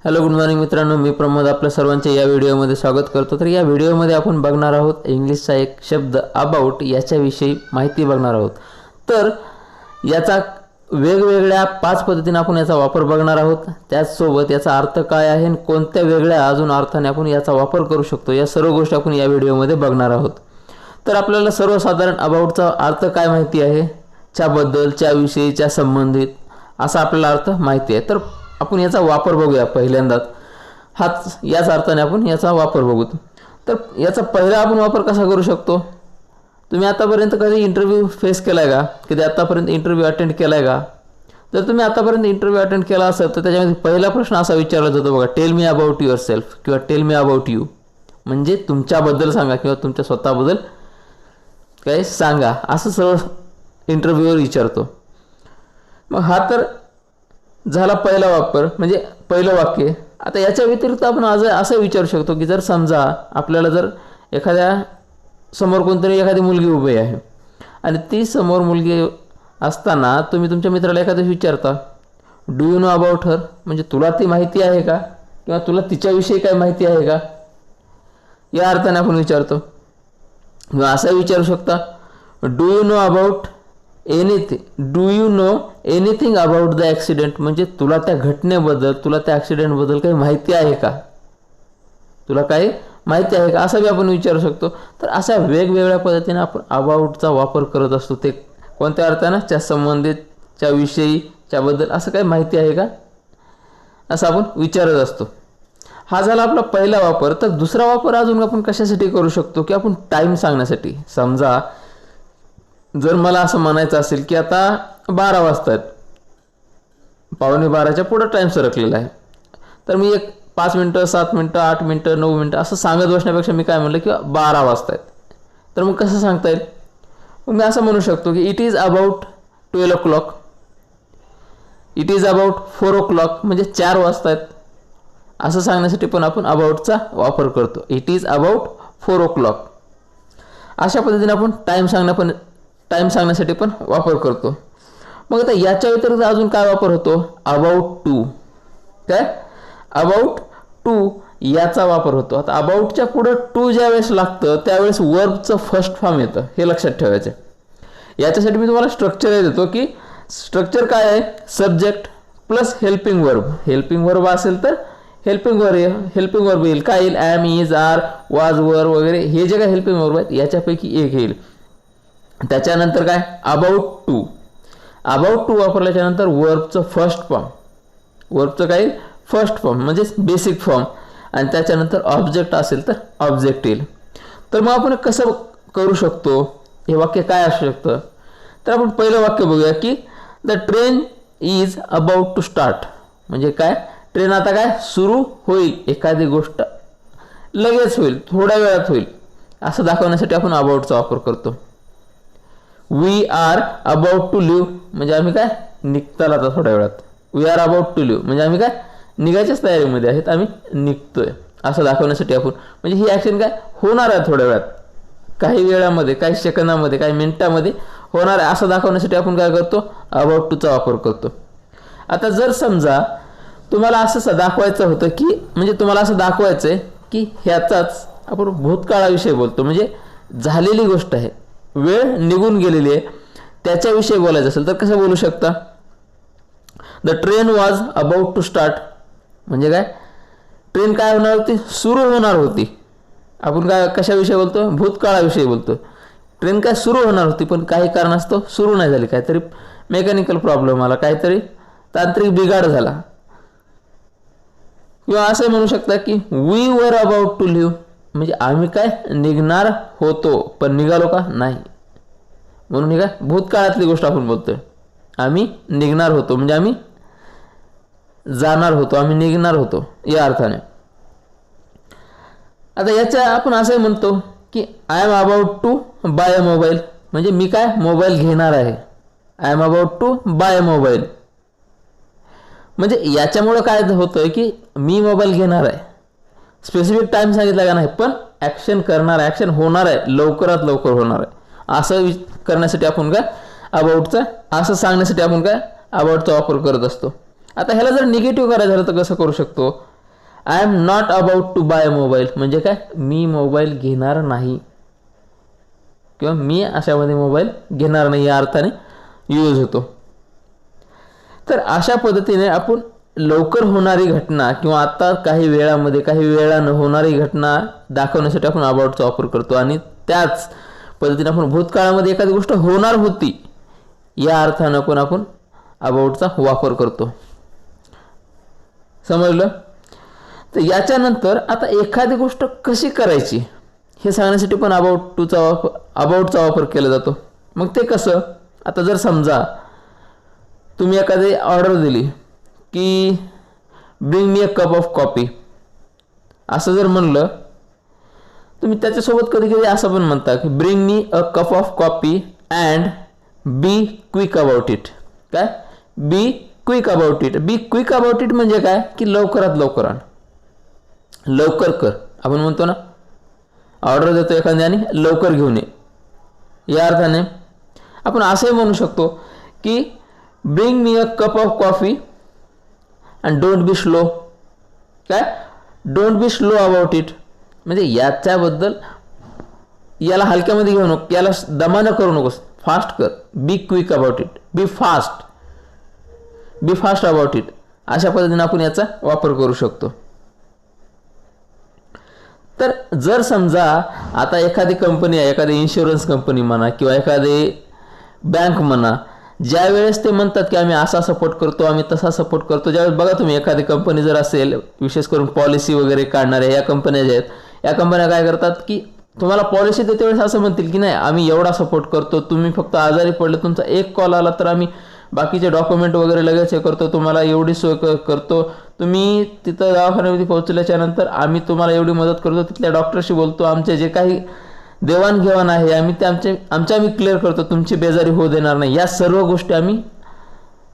Hello good morning मित्रांनो, मी प्रमोद आपल्या सर्वांचे या व्हिडिओमध्ये स्वागत करतो। तर या व्हिडिओमध्ये आपण बघणार आहोत इंग्लिशचा एक शब्द अबाउट याच्याविषयी माहिती बघणार आहोत। तर याचा वेगवेगळ्या 5 पद्धतीने आपण याचा वापर बघणार आहोत। त्याचसोबत याचा अर्थ काय आहे आणि कोणत्या वेगळ्या अजून अर्थाने आपण याचा वापर करू शकतो या सर्व गोष्टी आपण या व्हिडिओमध्ये बघणार आहोत। तर आपल्याला सर्वसाधारण अबाउटचा अर्थ काय माहिती आहे, च्याबद्दल, च्याविषयी, च्या संबंधित असा आपल्याला अर्थ माहिती आहे। तर आपण याचा वापर बघूया। पहिल्यांदाच याच अर्थाने आपण याचा वापर बघू। तर याचा पहिला आपण वापर कसा करू शकतो, तुम्ही आतापर्यंत कधी इंटरव्ह्यू फेस केलाय का, कधी आतापर्यंत इंटरव्ह्यू अटेंड केलाय का? जर तुम्ही आतापर्यंत इंटरव्ह्यू अटेंड केला असेल तर त्याच्यामध्ये पहिला प्रश्न असा विचारला जातो बघा, tell me about your self किंवा टेल मी अबाउट यू, म्हणजे तुमच्याबद्दल सांगा किंवा तुमच्या स्वतःबद्दल काय सांगा, असं सर्व इंटरव्ह्यूवर विचारतो। मग हा तर झाला पहिला वापर, म्हणजे पहिलं वाक्य। आता याच्या व्यतिरिक्त आपण आज असं विचारू शकतो की जर समजा आपल्याला जर एखाद्या समोर कोणतरी एखादी मुलगी उभी आहे आणि ती समोर मुलगी असताना तुम्ही तुमच्या मित्राला एखादं विचारता, do you know about her, म्हणजे तुला ती माहिती आहे का किंवा तुला तिच्याविषयी काय माहिती आहे का, या अर्थाने आपण विचारतो। किंवा असं विचारू शकता, do you know about anything, do you know anything about the accident, म्हणजे तुला त्या घटनेबद्दल, तुला त्या ॲक्सिडेंटबद्दल काही माहिती आहे का, तुला काही माहिती आहे का, असं बी आपण विचारू शकतो। तर अशा वेगवेगळ्या पद्धतीने आपण अबाउटचा वापर करत असतो। ते कोणत्या अर्थानं, च्या संबंधित, च्या विषयी, च्याबद्दल असं काही माहिती आहे का, असं आपण विचारत असतो। हा झाला आपला पहिला वापर। तर दुसरा वापर अजून आपण कशासाठी करू शकतो की आपण टाईम सांगण्यासाठी। समजा जर मला असं म्हणायचं असेल की आता 12 वाजतात, 11:15च्या पुढं टाईम सरकलेला आहे, तर मी एक 5 मिनटं, 7 मिनटं, 8 मिनटं, 9 मिनटं असं सांगत बसण्यापेक्षा मी काय म्हणलं की 12 वाजतायत, तर मग कसं सांगता येईल? मग मी असं म्हणू शकतो की it is about 12 o'clock, it is about 4 o'clock, म्हणजे 4 वाजतायत, असं सांगण्यासाठी पण आपण अबाउटचा वापर करतो। इट इज अबाउट 4 o'clock अशा पद्धतीने आपण टाईम सांगण्यासाठी पण वापर करतो। मग आता याच्या व्यतिरिक्त अजून काय वापर होतो, अबाउट टू, काय अबाउट टू याचा वापर होतो। आता अबाउटच्या पुढं टू ज्या वेळेस लागतं त्यावेळेस वर्बचं फर्स्ट फॉर्म येतं, हे लक्षात ठेवायचं। याच्यासाठी मी तुम्हाला स्ट्रक्चर देतो की स्ट्रक्चर काय आहे, subject plus helping verb, helping verb असेल तर हेल्पिंग वर्ब येईल, काय येईल, ॲम, इज, आर, वाज, वर वगैरे हे जे काय हेल्पिंग वर्ब आहेत याच्यापैकी एक येईल। त्याच्यानंतर काय, अबाउट टू वापरल्याच्या नंतर वर्बचं फर्स्ट फॉर्म, वर्बचं काय फर्स्ट फॉर्म म्हणजे बेसिक फॉर्म, आणि त्याच्यानंतर ऑब्जेक्ट असेल तर ऑब्जेक्ट येईल। तर मग आपण कसं करू शकतो, हे वाक्य काय असू शकतं? तर आपण पहिलं वाक्य बघूया की the train is about to start, म्हणजे काय, ट्रेन आता काय सुरू होईल, एखादी गोष्ट लगेच होईल, थोड्या वेळात होईल, असं दाखवण्यासाठी आपण अबाउटचा वापर करतो। We are about to leave, म्हणजे आम्ही काय निघताल आता थोड्या वेळात, we are about to leave म्हणजे आम्ही काय निघायच्याच तयारीमध्ये आहेत, आम्ही निघतोय, असं दाखवण्यासाठी आपण, म्हणजे ही ॲक्शन काय होणार आहे थोड्या वेळात, काही वेळामध्ये, काही सेकंदामध्ये, काही मिनिटामध्ये होणार आहे, असं दाखवण्यासाठी आपण काय करतो, अबाउट टूचा वापर करतो। आता जर समजा तुम्हाला असं दाखवायचं होतं की, म्हणजे तुम्हाला असं दाखवायचं आहे की ह्याचाच आपण भूतकाळाविषयी बोलतो, म्हणजे झालेली गोष्ट आहे, वेळ निघून गेलेली आहे, त्याच्याविषयी बोलायचं असेल तर कसं बोलू शकता, the train was about to start, म्हणजे काय ट्रेन काय होणार होती, सुरू होणार होती। आपण काय कशाविषयी बोलतो, भूतकाळाविषयी बोलतो। ट्रेन काय सुरू होणार होती पण काही कारणास्तव सुरू नाही झाली, काहीतरी मेकॅनिकल प्रॉब्लेम आला, काहीतरी तांत्रिक बिघाड झाला। किंवा असं म्हणू शकता की we were about to leave, म्हणजे आम्ही काय निघणार होतो पण निघालो का नाही, म्हणून हे काय भूतकाळातली गोष्ट आपण बोलतोय, आम्ही निघणार होतो म्हणजे आम्ही जाणार होतो, आम्ही निघणार होतो या अर्थाने। आता याच्या आपण असं म्हणतो की I am about to buy a mobile, म्हणजे मी काय मोबाईल घेणार आहे, I am about to buy a mobile, म्हणजे याच्यामुळं काय होतं की मी मोबाईल घेणार आहे, स्पेसिफिक टाइम सांगितला का नाही, पण ॲक्शन करणार आहे, ॲक्शन होणार आहे, लवकरात लवकर होणार आहे, असं करण्यासाठी आपण काय अबाउटचा, असं सांगण्यासाठी आपण काय अबाउटचा वापर करत असतो। आता ह्याला जर निगेटिव्ह करायचं झालं तर कसं करू शकतो, I am not about to buy mobile म्हणजे काय, मी मोबाईल घेणार नाही किंवा मी अशामध्ये मोबाईल घेणार नाही या अर्थाने यूज होतो. तर अशा पद्धतीने आपण लवकर होणारी घटना किंवा आता काही वेळामध्ये काही वेळानं होणारी घटना दाखवण्यासाठी आपण अबाउटचा वापर करतो. आणि त्याच पद्धतीने आपण भूतकाळामध्ये एखादी गोष्ट होणार होती या अर्थानं पण आपण अबाउटचा वापर करतो. समजलं. तर याच्यानंतर आता एखादी गोष्ट कशी करायची हे सांगण्यासाठी पण अबाउटचा वापर केला जातो. मग ते कसं, आता जर समजा तुम्ही एखादी ऑर्डर दिली की bring me a cup of coffee असं जर म्हणलं, तुम्ही त्याच्यासोबत कधी कधी असं पण म्हणता की bring me a cup of coffee and be quick about it. काय, be quick about it. Be quick about it म्हणजे काय की लवकरात लवकर आण, लवकर कर. आपण म्हणतो ना, ऑर्डर देतो एखाद्याने लवकर घेऊन ये, या अर्थाने आपण असंही म्हणू शकतो की bring me a cup of coffee and don't be slow. काय, don't be slow about it म्हणजे याच्याबद्दल याला हलक्यामध्ये घेऊ नको, याला दमानं करू नकोस, फास्ट कर. Be quick about it, be fast about it. अशा पद्धतीने आपण याचा वापर करू शकतो. तर जर समजा आता एखादी कंपनी आहे, एखादी इन्शुरन्स कंपनी म्हणा किंवा एखादी बँक म्हणा, ज्या वेळेस ते म्हणतात की आम्ही असा सपोर्ट करतो, आम्ही तसा सपोर्ट करतो, ज्यावेळेस बघा तुम्ही एखादी कंपनी जर असेल, विशेष करून पॉलिसी वगैरे काढणाऱ्या या कंपन्या ज्या आहेत, या कंपन्या काय करतात की तुम्हाला पॉलिसी देते वेळेस असं म्हणतील की नाही आम्ही एवढा सपोर्ट करतो, तुम्ही फक्त आजारी पडले, तुमचा एक कॉल आला तर आम्ही बाकीचे डॉक्युमेंट वगैरे लगेच हे करतो, तुम्हाला एवढी सोय करतो, तुम्ही तिथं दवाखान्यामध्ये पोहोचल्याच्या नंतर आम्ही तुम्हाला एवढी मदत करतो, तिथल्या डॉक्टरशी बोलतो, आमचे जे काही देवाणघेवाण आहे आम्ही ते आम्ही क्लिअर करतो, तुमची बेजारी होऊ देणार नाही. या सर्व गोष्टी आम्ही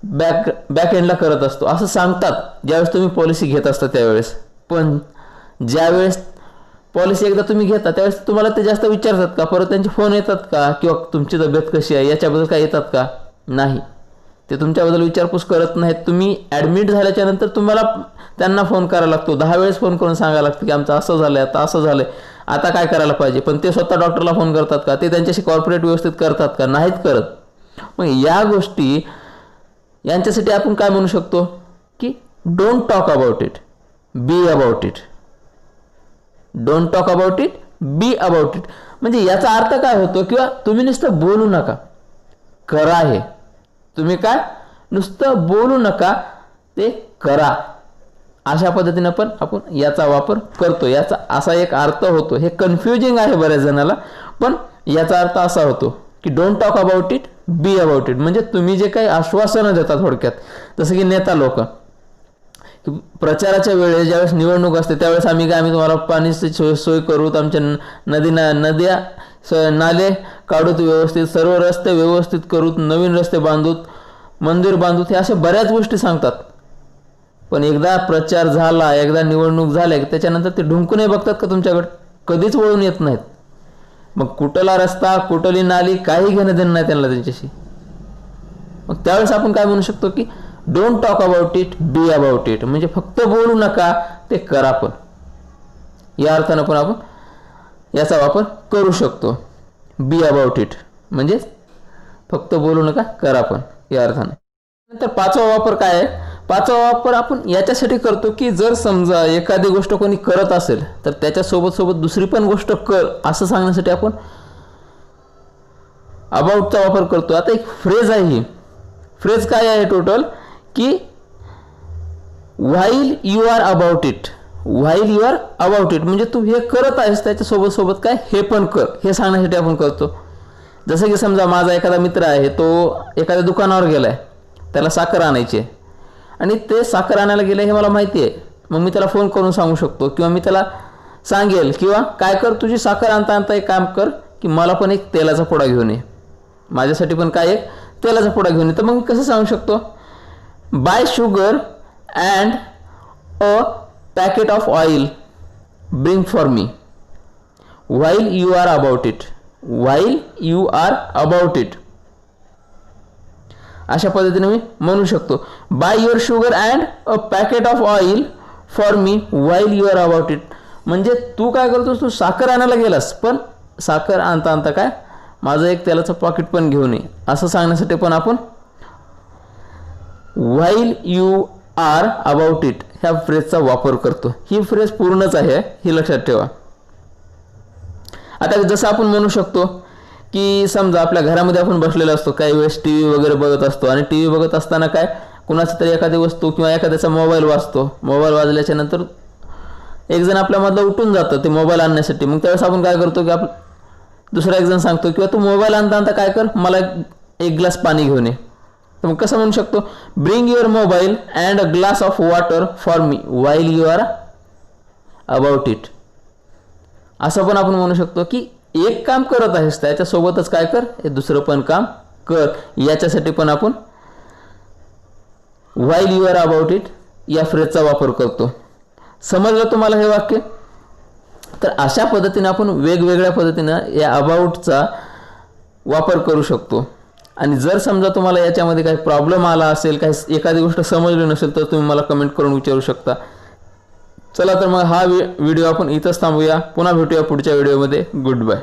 बॅक एंडला करत असतो असं सांगतात ज्यावेळेस तुम्ही पॉलिसी घेत असता त्यावेळेस. पण ज्यावेळेस पॉलिसी एकदा तुम्ही घेता त्यावेळेस तुम्हाला ते जास्त विचारतात का, परत त्यांचे फोन येतात का, किंवा तुमची तब्येत कशी आहे याच्याबद्दल काय येतात का, नाही, ते तुमच्याबद्दल विचारपूस करत नाहीत. तुम्ही ॲडमिट झाल्याच्या नंतर तुम्हाला त्यांना फोन करायला लागतो, 10 वेळेस फोन करून सांगायला लागतं की आमचं असं झालं, आता असं झालं, आता काय करायला पाहिजे. पण ते स्वतः डॉक्टरला फोन करतात का, ते त्यांच्याशी कॉर्पोरेट व्यवस्थित करतात का, नाहीत करत. मग या गोष्टी यांच्यासाठी आपण काय म्हणू शकतो की don't talk about it, be about it. Don't talk about it, be about it म्हणजे याचा अर्थ काय होतो, किंवा तुम्ही नुसतं बोलू नका, करा. हे तुम्ही काय नुसतं बोलू नका, ते करा. अशा पद्धतीने पण आपण याचा वापर करतो. याचा असा एक अर्थ होतो, हे कन्फ्युजिंग आहे बऱ्याच जणाला, पण याचा अर्थ असा होतो की don't talk about it, be about it म्हणजे तुम्ही जे काही आश्वासनं देता थोडक्यात, जसं की नेता लोक प्रचाराच्या वेळेस ज्यावेळेस निवडणूक असते त्यावेळेस आम्ही तुम्हाला पाण्याची सोय करूत, आमच्या नद्या नाले काढूत व्यवस्थित, सर्व रस्ते व्यवस्थित करूत, नवीन रस्ते बांधूत, मंदिर बांधूत, हे अशा बऱ्याच गोष्टी सांगतात. पण एकदा प्रचार झाला, एकदा निवडणूक झाल्या त्याच्यानंतर ते ढुंकूनही बघतात का तुमच्याकडे, कधीच वळून येत नाहीत. मग कुठला रस्ता, कुठली नाली, काही घेणं देणं नाही त्यांना त्यांच्याशी. मग त्यावेळेस आपण काय म्हणू शकतो की don't talk about it, be about it म्हणजे फक्त बोलू नका, ते करा पण. या अर्थानं पण आपण याचा वापर करू शकतो. बी अबाउट इट म्हणजे फक्त बोलू नका, करा पण, या अर्थानं. नंतर पाचवा वापर काय आहे, पाचवा वापर आपण याच्यासाठी करतो की जर समजा एखादी गोष्ट कोणी करत असेल तर त्याच्यासोबत सोबत दुसरी पण गोष्ट कर असं सांगण्यासाठी आपण अबाउटचा वापर करतो. आता एक फ्रेज आहे, ही फ्रेज काय आहे टोटल की while you are about it, while you are about it म्हणजे तू हे करत आहेस त्याच्यासोबत सोबत काय हे पण कर, हे सांगण्यासाठी आपण करतो. जसं की समजा माझा एखादा मित्र आहे, तो एखाद्या दुकानावर गेलाय, त्याला साखर आणायची आहे आणि ते साखर आणायला गेले हे मला माहिती आहे. मग मी त्याला फोन करून सांगू शकतो किंवा मी त्याला सांगेल किंवा काय कर, तुझी साखर आणता आणता एक काम कर की मला पण एक तेलाचा पुडा घेऊन ये, माझ्यासाठी पण काय एक तेलाचा पुडा घेऊन ये. तर मग मी कसं सांगू शकतो, buy sugar and a packet of oil bring for me while you are about it, while you are about it. अशा पद्धतीने मी म्हणू शकतो, buy your sugar and a packet of oil for me while you are about it. म्हणजे तू काय करतोस, तू साखर आणायला गेलास पण साखर आणता आणता काय माझं एक तेलाचं पॉकेट पण घेऊन ये, असं सांगण्यासाठी पण आपण while you are about it ह्या फ्रेजचा वापर करतो. ही फ्रेज पूर्णच आहे, ही लक्षात ठेवा. आता जसं आपण म्हणू शकतो की समजा आपल्या घरामध्ये आपण बसलेलो असतो, काही वेळेस टी व्ही वगैरे बघत असतो आणि टी व्ही बघत असताना काय कुणाचा तरी एखादी वस्तू किंवा एखाद्याचा मोबाईल वाजतो. मोबाईल वाजल्याच्या नंतर एक जण आपल्यामधलं उठून जातं ते मोबाईल आणण्यासाठी. मग त्यावेळेस आपण काय करतो की दुसरा एक जण सांगतो किंवा तू मोबाईल आणता आणता काय कर, मला एक ग्लास पाणी घेऊन ये. तर मग कसं म्हणू शकतो, bring your mobile and a glass of water for me while you are about it. असं पण आपण म्हणू शकतो की एक काम करत आहेस त्याच्यासोबतच काय कर, हे दुसरं पण काम कर. याच्यासाठी पण आपण while you are about it या फ्रेजचा वापर करतो. समजलं तुम्हाला हे वाक्य? तर अशा पद्धतीने आपण वेगवेगळ्या पद्धतीनं या अबाउटचा वापर करू शकतो. आणि जर समजा तुम्हाला याच्यामध्ये काही प्रॉब्लेम आला असेल, काही एखादी गोष्ट समजली नसेल, तर तुम्ही मला कमेंट करून विचारू शकता. चला तर मग हा व्हिडिओ आपण इथंच थांबूया. पुन्हा भेटूया पुढच्या व्हिडिओमध्ये. Good bye.